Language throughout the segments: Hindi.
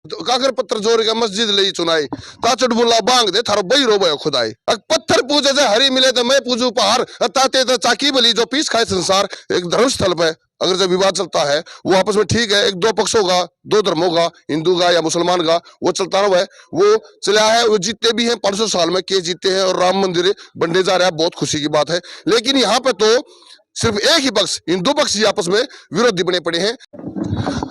तो कागर पत्थर जोड़ के मस्जिद ले चुनाई ताचट बुला बांग दे थारो बई रो खुदाई पत्थर पूजे से हरी मिले तो मैं पूजू पहाड़ ताते तो चाकी बली जो पीस खाए संसार। एक धर्म स्थल पे अगर जब विवाद चलता है वो आपस में ठीक है, एक दो पक्षों का, दो धर्मों का, हिंदू का या मुसलमान का, वो चलता रहा है, वो चला है, वो जीते भी हैं 500 साल में के जीते हैं और राम मंदिर बनने जा रहा है, बहुत खुशी की बात है। लेकिन यहाँ पे तो सिर्फ एक ही पक्ष, हिंदू पक्ष ही आपस में विरोधी बने पड़े हैं।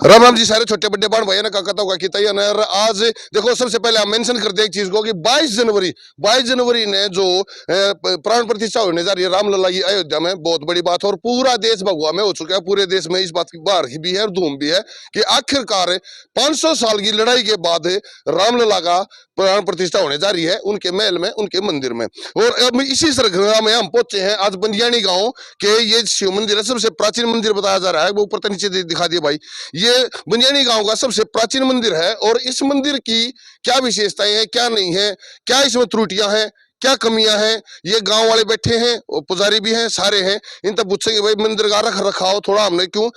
राम राम जी सारे छोटे बड़े बाण भाई ने कहता होगा कि आज देखो सबसे पहले हम मेंशन करते हैं एक चीज को कि 22 जनवरी ने जो प्राण प्रतिष्ठा होने जा रही है रामलला की अयोध्या में, बहुत बड़ी बात है और पूरा देश भगवा में हो चुका है। पूरे देश में इस बात की बाहर भी है और धूम भी है कि आखिरकार 500 साल की लड़ाई के बाद रामलला का प्राण प्रतिष्ठा होने जा रही है उनके महल में, उनके मंदिर में। और अब इसी सरगर्मिया में हम पहुंचे हैं आज बंदियानी गांव के, ये शिव मंदिर है, सबसे प्राचीन मंदिर बताया जा रहा है, वो ऊपर नीचे दिखा दिया भाई। ये बंदियानी गांव का सबसे प्राचीन मंदिर है और इस मंदिर की क्या विशेषताएं हैं, क्या नहीं है, क्या इसमें त्रुटियां हैं, क्या कमियां हैं, ये गांव वाले बैठे हैं और पुजारी भी हैं, सारे हैं, इन तब पूछेंगे भाई मंदिर का रख रखाव थोड़ा हमने क्यों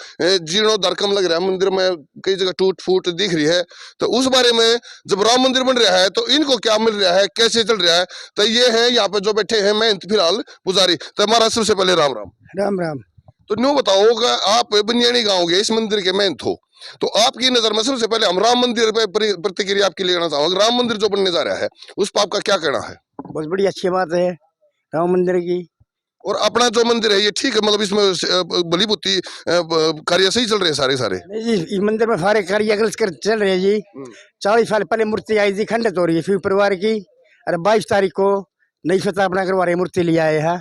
जीर्णोद्धार कम लग रहा है, मंदिर में कई जगह टूट फूट दिख रही है, तो उस बारे में जब राम मंदिर बन रहा है तो इनको क्या मिल रहा है, कैसे चल रहा है, तो ये है यहाँ पे जो बैठे हैं मैं फिलहाल पुजारी। तो हमारा सबसे पहले राम राम। राम राम। तो न्यू बताओ आप बनियानी गांव के इस मंदिर के महंत हो, तो आपकी नजर में सबसे पहले हम राम मंदिर पे प्रतिक्रिया आपकी लेना चाहूंगा। राम मंदिर जो बनने जा रहा है उस पर आपका क्या कहना है? बहुत बड़ी अच्छी बात है राम मंदिर की। और अपना जो मंदिर है ये ठीक है, मतलब इसमें बली बुद्धि कार्य सही चल रहे हैं सारे नहीं जी, इस मंदिर में सारे कार्य चल रहे हैं जी। 40 साल पहले मूर्ति आई थी खंडित हो रही है शिव परिवार की, और 22 तारीख को नई स्थापना करवा रहे मूर्ति ले आए हैं।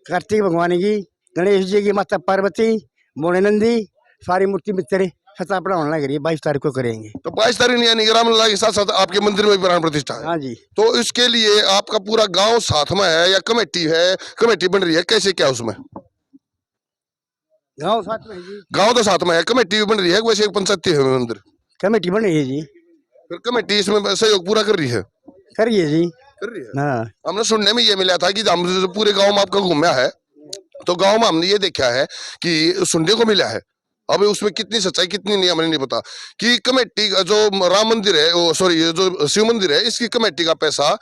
कार्तिक भगवान की, गणेश जी की, माता पार्वती, मोहनंदी, सारी मूर्ति मित्र स्थापना होने लग रही है, 22 तारीख को करेंगे। तो 22 तारीख यानी रामलला के साथ साथ आपके मंदिर में भी प्राण प्रतिष्ठा है? हाँ जी। तो इसके लिए आपका पूरा गांव साथ में है या कमेटी है, कमेटी बन रही है, कैसे क्या उसमें? गांव साथ में है जी। गांव तो साथ में है, कमेटी भी बन रही है, वैसे एक पंचायत है मंदिर, कमेटी बन रही है जी। फिर कमेटी इसमें सहयोग पूरा कर रही है? कर रही है जी, कर रही है। हाँ। हमने सुनने में ये मिला था कि हम पूरे गांव में आपका घूमया है, तो गांव में हमने ये देखा है कि सुनने को मिला है, अब उसमें कितनी सच्चाई कितनी नहीं हमें नहीं पता, कि कमेटी का जो राम मंदिर है, वो सॉरी जो शिव मंदिर है, इसकी कमेटी का पैसा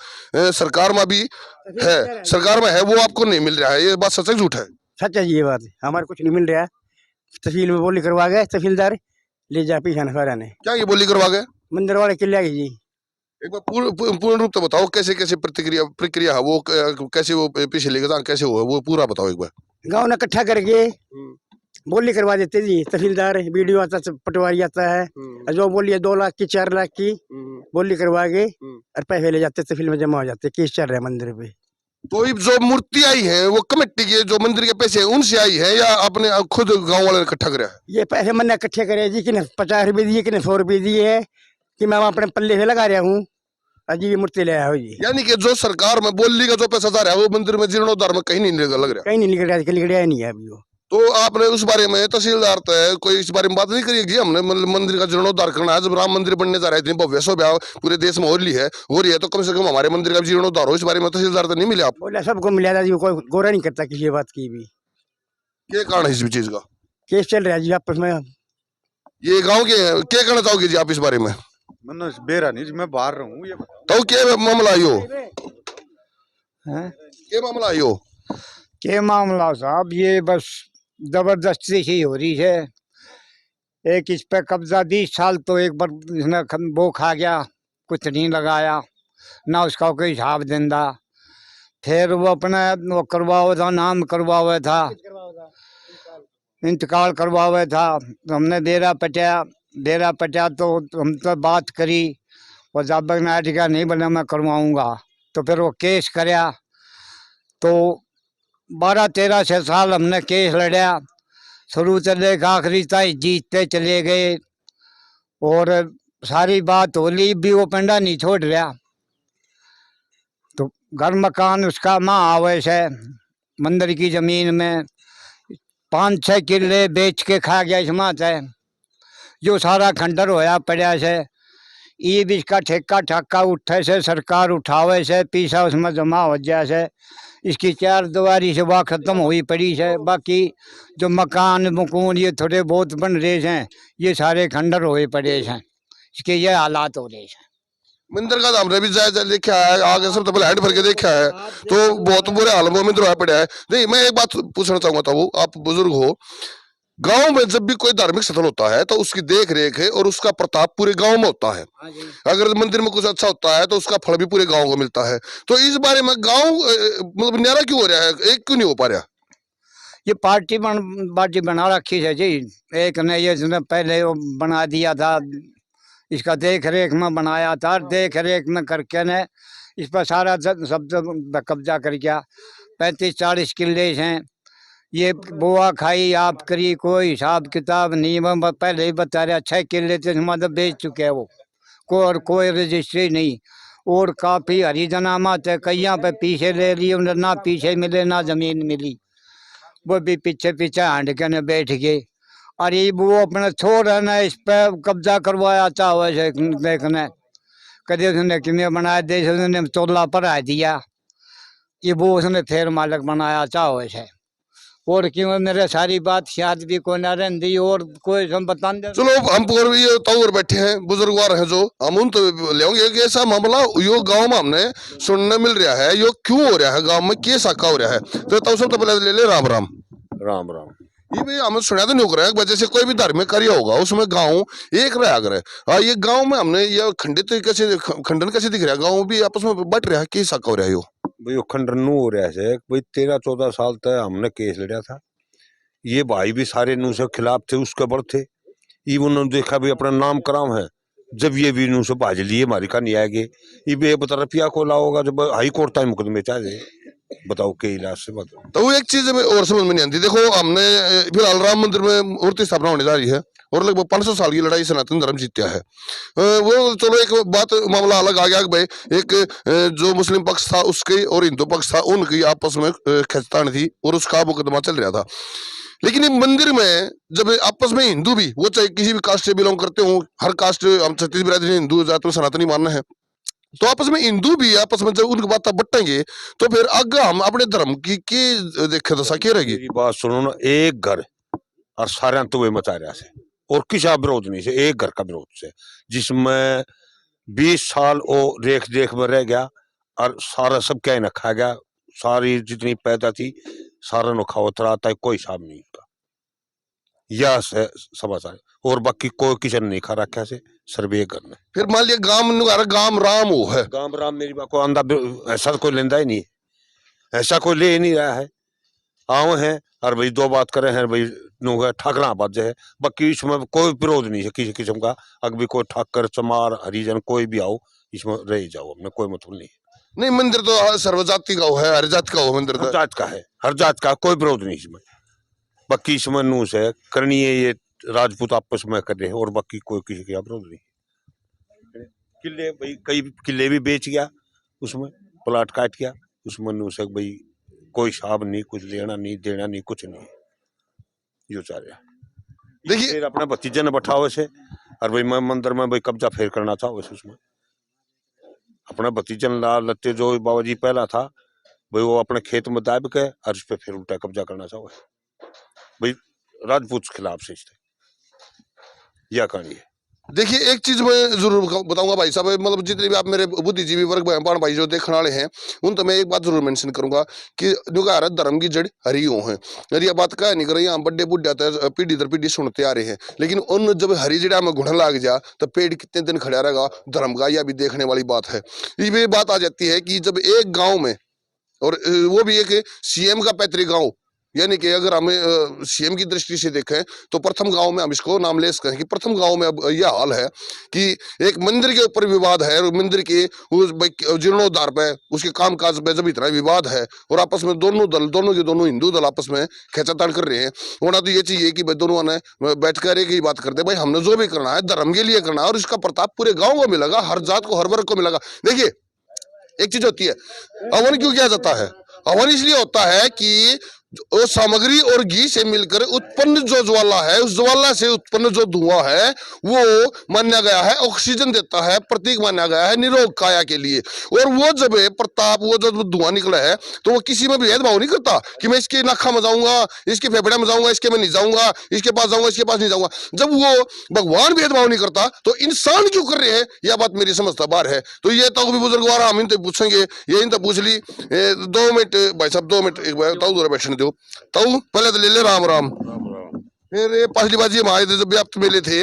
सरकार में भी है, सरकार में है, वो आपको नहीं मिल रहा है, ये बात सच है झूठ है? सच है जी, ये बात हमारे कुछ नहीं मिल रहा है। तहसील में बोली करवा गए, तहसीलदार ले जा पीछा सारा ने। क्या ये बोली करवा गए? मंदिर वाले के ले जी। एक बार पूर्ण रूप से बताओ कैसे कैसे प्रक्रिया है वो, कैसे वो पीछे लेके जाए, कैसे हुआ वो पूरा बताओ एक बार। गाँव ने इकट्ठा करके बोली करवा देते जी, तहसीलदार वीडियो आता, पटवारी आता है, जो बोली है 2 लाख की 4 लाख की बोली करवा के और पैसे ले जाते तहसील में जमा हो जाते। केस चल रहा है मंदिर पे। तो जो मूर्ति आई है वो कमेटी के जो मंदिर के पैसे उनसे आई है या आपने खुद गांव वाले ने इकट्ठा कराया? ये पैसे मैंने इकट्ठे करे जी, किने 50 रुपए दिए, किने 100 रुपए दिए है, कि मैं अपने पल्ले से लगा रहा हूँ, अजी मूर्ति ले आया हो जी। यानी कि जो सरकार में बोली का जो पैसा जा रहा है वो मंदिर में जीर्णोद्धार में कहीं नहीं लग रहा, कहीं नहीं निकल रहा, निकल नहीं है अभी वो। तो आपने उस बारे में तहसीलदार तय कोई इस बारे में बात नहीं करी कि हमने मंदिर का जीर्णोद्धार करना है, जब राम मंदिर बनने जा रहा है, इतनी भव्य शोभा पूरे देश में हो रही है तो कम से कम हमारे मंदिर का जीर्णोद्धार हो, इस बारे में तहसीलदार तो नहीं मिले आप? बोला सबको मिला था जी, कोई गौर नहीं करता किसी बात की भी। क्या कारण है इस चीज का? केस चल रहा है जी आपस में। ये गाँव के क्या कहना चाहोगे जी आप इस बारे में? मनोज बेरा नहीं, मैं बाहर रहूं, ये तो क्या मामला आयो क्या मामला आयो? क्या मामला साहब, ये बस जबरदस्ती ही हो रही है। एक इस पे कब्जा 20 साल तो एक बार इसने वो खा गया, कुछ नहीं लगाया ना, उसका कोई हिसाब देंदा। फिर वो अपने वो करवाओ था, नाम करवावे था, इंतकाल करवावे था, तो हमने डेरा पटिया तो हम तो बात करी, वो जब नाइट का नहीं बना मैं करवाऊँगा, तो फिर वो केस कराया, तो 12-13 साल हमने केस लड़ा, शुरू से लेकर आखिरी तक जीतते चले गए, और सारी बात होली भी वो पंडा नहीं छोड़ रहा। तो घर मकान उसका माँ आवेश है, मंदिर की जमीन में 5-6 किले बेच के खा गया इसमें से, जो सारा खंडर होया पड़ा से, ये भी इसका ठेका ठाका उठे से, सरकार उठावे से, पैसा उसमें जमा हो जाए से, इसकी 4 दीवारी से वह खत्म हुई पड़ी है। बाकी जो मकान मकून ये थोड़े बहुत बन रहे हैं, ये सारे खंडर हुए पड़े हैं, इसके ये हालात हो रहे हैं। मंदिर का तो हमने भी जायजा देखा है, आगे सबसे पहले हैंड भर के देखा है, तो बहुत बुरे हाल में मंदिर पड़ा है। नहीं, मैं एक बात पूछना चाहूंगा था, वो आप बुजुर्ग हो, गांव में जब भी कोई धार्मिक स्थल होता है तो उसकी देख रेख है और उसका प्रताप पूरे गांव में होता है। अगर मंदिर में कुछ अच्छा होता है तो उसका फल भी पूरे गांव को मिलता है। तो इस बारे में गांव मतलब न्यारा क्यों हो रहा है, एक क्यों नहीं हो पा रहा? ये पार्टी बना रखी है जी। एक ने ये जिसने पहले वो बना दिया था, इसका देख रेख में बनाया था, देख रेख में करके ने इस पर सारा सब कब्जा कर गया। 35-40 किले हैं। ये बुआ खाई आप करी, कोई हिसाब किताब नहीं। मैं पहले ही बता रहा, 6 किले थे मतलब बेच चुके हैं वो, कोई रजिस्ट्री नहीं। और काफ़ी हरिजनामा थे, कईयाँ पे पीछे ले लिए, उन्हें ना पीछे मिले ना जमीन मिली, वो भी पीछे पीछे हांड के ने बैठ गए। अरे वो अपने छोड़ है ना, इस पे कब्जा करवाया था वैसे देखने। कभी उसने किमें बनाया दे, उसने तोला पर आ दिया, ये वो उसने फिर मालिक बनाया था वैसे। और क्यों मेरे सारी बात याद भी कोई ना रही, और कोई हम बता दे। चलो हम पूर्व ये तौर बैठे हैं, बुजुर्गवार हैं जो, हम उन तो लेंगे कि ऐसा मामला यो गांव में हमने सुनने मिल रहा है, यो क्यों हो रहा है, गांव में क्या साका हो रहा है। तो तब सबसे पहले ले ले राम राम। राम राम। ये भी हमें सुना तो नहीं हो रहा है, जैसे कोई भी धार्मिक कार्य होगा उसमें गांव एक रहा करे। ये गांव में हमने ये खंडित कैसे, खंडन कैसे दिख रहा है, गांव भी आपस में बट रहा है, क्या साका हो रहा है यो? भाई वो खंडन हो रहा है भाई। 13-14 साल तक हमने केस लड़ा था। ये भाई भी सारे नू से खिलाफ थे, उसके बड़ थे। ये उन्होंने देखा भी अपना नाम कराम है, जब ये भी नू से भाज लिए हमारी का नहीं आएगी। ये भी बता रुपया को लाओगा जब हाई कोर्ट तक मुकदमे चाहे, बताओ के इलाज से बताओ। तो वो एक चीज में और समझ में नहीं आती। देखो हमने फिलहाल राम मंदिर में मूर्ति स्थापना होने जा रही है और लगभग 500 साल की लड़ाई सनातन धर्म जीत्या है। वो चलो एक बात मामला अलग आ गया भाई, एक जो मुस्लिम पक्ष था उसके और हिंदू पक्ष था उनकी आपस में खींचतान थी और उसका मुकदमा चल रहा था। लेकिन ये मंदिर में जब आपस में हिंदू भी, वो चाहे किसी भी कास्ट से बिलोंग करते हो, हर कास्ट, हम छत्तीस बिरादरी हिंदू जात में सनातनी मानना है, तो आपस में हिंदू भी आपस में जब उनकी बात बटेंगे तो फिर आगे हम अपने धर्म की देखे दशा क्या रहेगी। मेरी बात सुनो ना, एक घर और सारे तुवे मचा रहा से और किसी विरोध नहीं से, एक घर का विरोध से, जिसमें 20 साल वो रेख देख में रह गया और सारा सब क्या न खा गया। सारी जितनी पैदा थी सारा नो खाओ था, कोई हिसाब नहीं उसका। यह समाचार और बाकी कोई किचन नहीं खा रखा से सर्वे करना। फिर मान लिया गांव राम हो है, गांव राम मेरी बात को आंदा ऐसा कोई लेंदा ही नहीं, ऐसा कोई ले ही नहीं रहा है। आओ है और भाई दो बात करे हैं भाई, नो ठाकरा बात है, बाकी इसमें कोई विरोध नहीं है किसी किस्म का। अगर भी कोई ठाकर चमार हरिजन कोई भी आओ इसमें रह जाओ, हमने कोई मतलब नहीं। नहीं, मंदिर तो सर्वजाति का हो है, हर जात का हो मंदिर, हर जात का है, हर जात का कोई विरोध नहीं इसमें। बाकी इसमें नूस है करनी है, ये राजपूत आपस में कर रहे हैं और बाकी कोई किसी का विरोध नहीं। किले भाई कई किले भी बेच गया, उसमें प्लाट काट गया, उसमें नूस है भाई कोई हिसाब नहीं, कुछ लेना नहीं देना नहीं, कुछ नहीं जो चाह रहा। देखिए अपने भतीजे ने बैठा वैसे और भाई मैं मंदिर में भाई कब्जा फेर करना था वैसे, उसमें अपना भतीजन लाल लत्ते जो बाबा जी पहला था भाई, वो अपने खेत में दाब के और उस पर फिर उल्टा कब्जा करना चाहो भाई, राजपूत खिलाफ से यह कहानी है। देखिए एक चीज मैं जरूर बताऊंगा भाई साहब, मतलब जितने भी आप मेरे बुद्धिजीवी वर्ग भाई जो देखने वाले हैं उन तो मैं एक बात जरूर मेंशन करूंगा कि जो भारत धर्म की जड़ हरियों है। अरे ये बात कह नहीं कर रही, हम बड्डे बुढ़े आते पीढ़ी दर पीढ़ी सुनते आ रहे हैं, लेकिन उन जब हरी जड़ा में घुन लग जा तो पेड़ कितने दिन खड़ा रहेगा धर्म का, यह भी देखने वाली बात है। ये बात आ जाती है कि जब एक गाँव में, और वो भी एक सीएम का पैतृक गाँव, यानी कि अगर हमें सीएम की दृष्टि से देखें तो प्रथम गांव में हम इसको नामलेस कहें कि प्रथम गांव में अब यह हाल है कि एक मंदिर के ऊपर विवाद है और मंदिर के जीर्णोद्धार पे, उसके कामकाज पे जब इतना विवाद है और आपस में दोनों हिंदू दल आपस में खींचातान कर रहे हैं, होना तो ये चाहिए कि भाई दोनों ने बैठ कर एक ही बात करते, भाई हमने जो भी करना है धर्म के लिए करना है और इसका प्रताप पूरे गाँव को मिलेगा, हर जात को हर वर्ग को मिलेगा। देखिए एक चीज होती है, हवन क्यों किया जाता है? हवन इसलिए होता है कि वो सामग्री और घी से मिलकर उत्पन्न जो ज्वाला है, उस ज्वाला से उत्पन्न जो धुआं है वो माना गया है ऑक्सीजन देता है, प्रतीक माना गया है निरोग काया के लिए। और वो जब प्रताप, वो जब धुआं निकला है तो वो किसी में भी भेदभाव नहीं करता कि मैं इसके नाखा में जाऊंगा, इसके फेफड़े में जाऊंगा, इसके में नहीं जाऊंगा, इसके पास जाऊंगा, इसके पास नहीं जाऊंगा। जब वो भगवान भेदभाव नहीं करता तो इंसान क्यों कर रहे हैं, यह बात मेरी समझता बाहर है। तो ये तो भी बुजुर्गवार हम इनसे पूछेंगे, ये इनसे पूछ ली। 2 मिनट भाई साहब, 2 मिनट एक बार ताऊ दूर बैठने दो। ताऊ पहले तो ले ले राम राम। फिर ये पिछली बार जी हमारे जब व्याप्त मेले थे,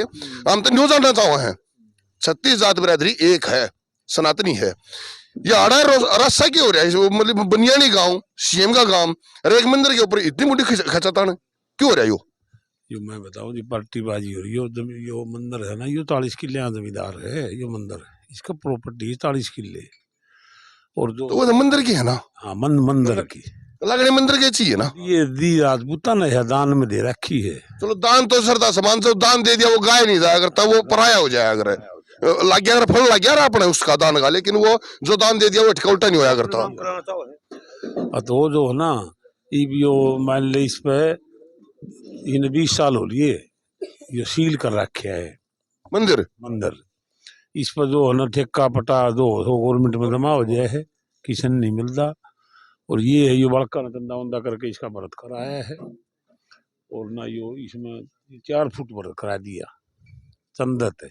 हम तो न्यूज जानना चाहो हैं 36 जात बिरादरी एक है, सनातनी है। ये आड़ा रास्ता क्यों हो रहा है, मतलब बनियानी गांव, सीएम का गांव, अरे एक मंदिर के ऊपर इतनी मोटी खचातान क्यों हो रहा है? यो मैं बताऊं जी, पार्टीबाजी हो रही है। यो मंदिर है ना, यो 40 किले जमींदार है। यो मंदिर है, इसका प्रॉपर्टी 40 किले। और जो तो वो मंदिर की है ना, हाँ मंदिर की लगने मंदिर के चाहिए ना। ये दी राजपूता ने है, दान में दे रखी है। चलो दान तो श्रद्धा समान से दान दे दिया, वो गाय नहीं जाया करता, वो पराया हो जाया अगर लग गया, अगर फल लग गया अपने उसका दान का, लेकिन वो जो दान दे दिया वो ठिका उल्टा नहीं होया करता। तो जो है ना, यो मान ली इस पे इन 20 साल हो लिए, ये सील कर रखे है मंदिर। इस पर जो है ना ठेका पटा दो गवर्नमेंट में जमा हो जाए है, किसी ने नहीं मिलता। और ये है यो बड़का ने धंधा उंदा करके इसका व्रत कराया है। और ना यो इसमें 4 फुट व्रत करा दिया चंदत है,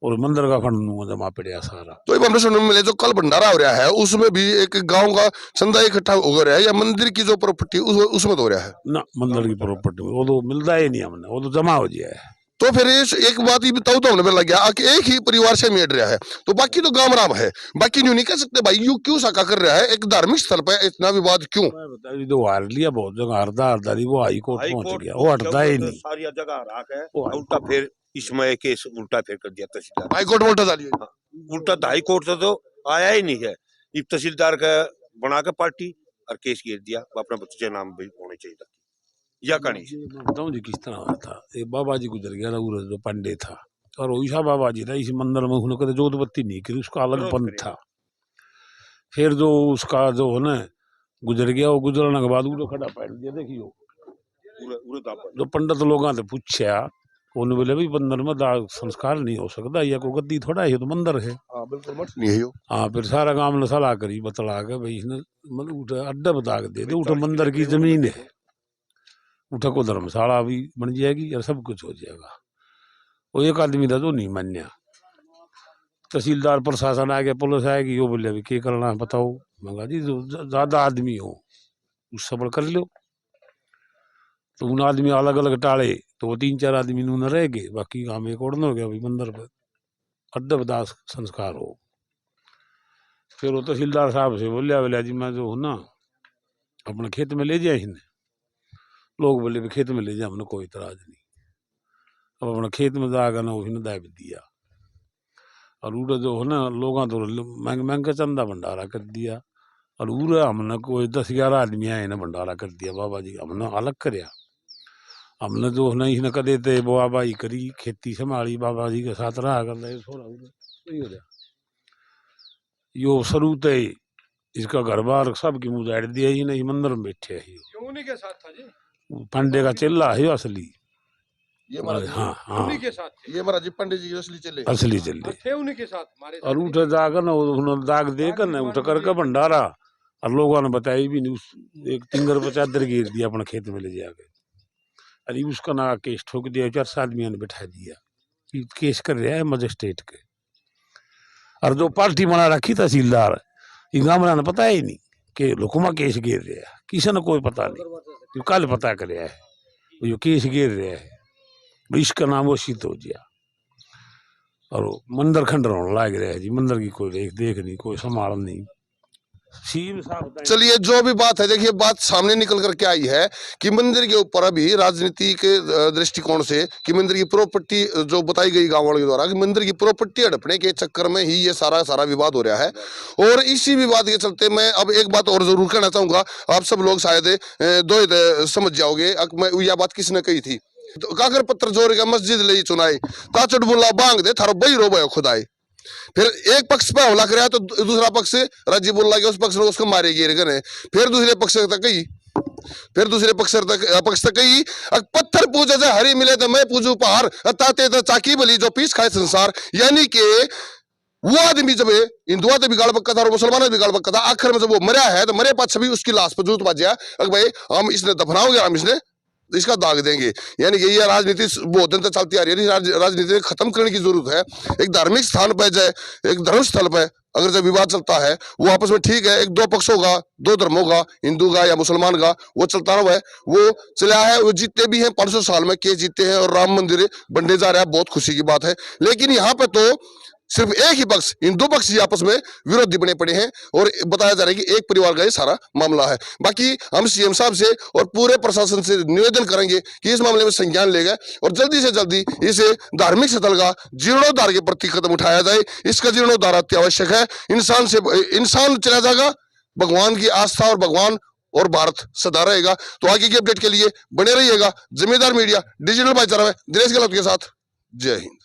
और मंदिर का फंड जमा पड़ा सारा। तो हमने सुनने में मिले जो कल भंडारा हो रहा है उसमें भी एक गांव का चंदा इकट्ठा हो रहा है, या मंदिर की जो प्रॉपर्टी उसमें तो हो रहा है ना? मंदिर की प्रॉपर्टी में वो तो मिलता ही नहीं हमने, वो तो जमा हो गया है। तो फिर एक बात ये बताओ तो हमने लग गया कि एक ही परिवार से मेट रहा है, तो बाकी तो गांव राम है, बाकी न्यू नहीं कह सकते भाई यू क्यों साका कर रहा है, एक धार्मिक स्थल पे इतना विवाद क्यों? मैं बता तो हार लिया बहुत जगह, हरदा वो हाई कोर्ट पहुंच गया, वो हटता ही नहीं। सारी जगह राख है, उल्टा फिर इसमें केस उल्टा फिर कर दिया तहसीलदार। हाई कोर्ट में उल्टा डालिए, उल्टा हाई कोर्ट से तो आया ही नहीं है, इस तहसीलदार का बना के पार्टी और केस गिर दिया, अपने बच्चे नाम भी होने चाहिए था। या कहानी बताऊं जी किस तरह हुआ था। एक बाबा जी गुजर गया उधर, जो पंडे था, और वैसा बाबा जी था, इस मंदिर में उन्होंने कभी जोत बत्ती नहीं करी, उसका अलग पंथ था। फिर जो उसका जो है ना गुजर गया, वो गुजरने के बाद वो खड़ा पैर दिया। देखियो जो पंडित लोगों से पूछा, उन्होंने बोले भाई मंदिर में दाग संस्कार नहीं हो सकता, या कोई गद्दी थोड़ा है, तो मंदिर है। हाँ बिल्कुल मठ नहीं है यो। हाँ फिर सारा गांव ने सलाह करी, बतला के भाई इसने मतलब उठा अड्डा बता के दे दे, उठा मंदिर की जमीन है, उठा को धर्मशाला भी बन जाएगी और सब कुछ हो जाएगा। वो एक आदमी था जो नहीं मान्या, तहसीलदार प्रशासन आ गया, पुलिस आएगी, वो बोले अभी क्या करना है बताओ। मैं जी जो ज्यादा आदमी हो उस सबड़ कर लो। तो उन आदमी अलग अलग टाले, तो वो 3-4 आदमी न रह गए, बाकी काम एक और न हो गया भाई मंदिर पर अड्डा बदास संस्कार हो। फिर वो तहसीलदार साहब से बोलिया जी मैं जो हूँ ना अपने खेत में ले जाए इन्हें। लोग बोले भी खेत में ले जाए, हमने कोई इतराज नहीं। अब अपना खेत में जाकर ना उसने दाब दिया, और उड़ा जो है ना लोगों तो महंगे महंगे चंदा भंडारा कर दिया। और उड़ा हमने कोई 10-11 आदमी आए ना भंडारा कर दिया बाबा जी, हमने अलग करया। हमने जो है ना इसने कदे थे बाबा ही करी, खेती संभाली, बाबा जी के साथ रहा कर रहे, सोरा सही हो गया। यो शुरू ते इसका घर बार सब की मुझाड़ दिया ही नहीं, मंदिर में बैठे है। उन्हीं के साथ था जी, पंडे का चिल्ला है असली। ये महाराज हाँ हाँ उन्हीं के साथ थे, ये महाराज जी पंडित जी के असली चले। असली चिल्ले। थे उन्हीं के साथ हमारे और उठे जाकर ना उन्होंने दाग देकर ना उठ करके भंडारा, और लोगों ने बताया भी नहीं। उस एक तिंगर पर चादर गिर दिया अपने खेत में ले जाके, अरे उसका ना केस ठोक दिया, 4 आदमियों ने बैठा दिया कि केस कर रहा है मजिस्ट्रेट के। और जो पार्टी बना रखी तहसीलदार, ये गामरा ने पता ही नहीं कि हुकुमा केस गिर रहा है, किसी ने कोई पता नहीं, कल पता कर है जो केस गिर रहा है, इसका नाम वो शीत हो गया। और मंदिर खंडर होने लग रहा है जी, मंदिर की कोई देख नहीं, कोई संभाल नहीं। चलिए जो भी बात है, देखिए बात सामने निकल करके आई है कि मंदिर के ऊपर अभी राजनीति के दृष्टिकोण से कि मंदिर की प्रॉपर्टी जो बताई गई गांव वालों के द्वारा कि मंदिर की प्रॉपर्टी हड़पने के चक्कर में ही ये सारा विवाद हो रहा है। और इसी विवाद के चलते मैं अब एक बात और जरूर कहना चाहूंगा, आप सब लोग शायद दो समझ जाओगे। मैं यह बात किसने कही थी, काकर पत्थर जोर का मस्जिद ले चुनाई ताचट बुला बांग दे थारो बई रो भयो खुदाई। फिर एक पक्ष पे हमला कराया तो दूसरा पक्ष राजी बोल लगा, उस पक्ष ने उसको मारे गिर गए। फिर दूसरे पक्ष तक कही फिर दूसरे पक्ष तक कही पत्थर पूजे से हरी मिले तो मैं पूजू पहाड़ ताते तो चाकी बली जो पीस खाए संसार। यानी कि वो आदमी जब हिंदुआ तो बिगाड़ पक्का था और मुसलमानों बिगाड़ पक्का था, आखिर में जब वो मरा है तो मरे पास भी उसकी लाश पर जूत बाजिया भाई हम इसने दफनाओगे, हम इसने इसका दाग देंगे। यानी कि ये राजनीति बहुत दिन तक चलती आ रही है, राजनीति खत्म करने की जरूरत है। एक धार्मिक स्थान पर जाए, एक धर्म स्थल पर अगर जब विवाद चलता है वो आपस में ठीक है, एक दो पक्षों का, दो धर्मों का, हिंदू का या मुसलमान का, वो चलता रहा है, वो चला है, वो जीते भी हैं 500 साल में के जीते हैं और राम मंदिर बनने जा रहा है, बहुत खुशी की बात है। लेकिन यहाँ पे तो सिर्फ एक ही पक्ष, हिंदू पक्ष ही आपस में विरोधी बने पड़े हैं और बताया जा रहा है कि एक परिवार का ये सारा मामला है। बाकी हम सीएम साहब से और पूरे प्रशासन से निवेदन करेंगे कि इस मामले में संज्ञान लेगा और जल्दी से जल्दी इसे धार्मिक स्थल का जीर्णोद्धार के प्रति कदम उठाया जाए। इसका जीर्णोद्धार अति आवश्यक है। इंसान चला जाएगा, भगवान की आस्था और भगवान और भारत सदा रहेगा। तो आगे की अपडेट के लिए बने रहिएगा जिम्मेदार मीडिया डिजिटल भाईचारा में दिनेश गहलोत के साथ। जय हिंद।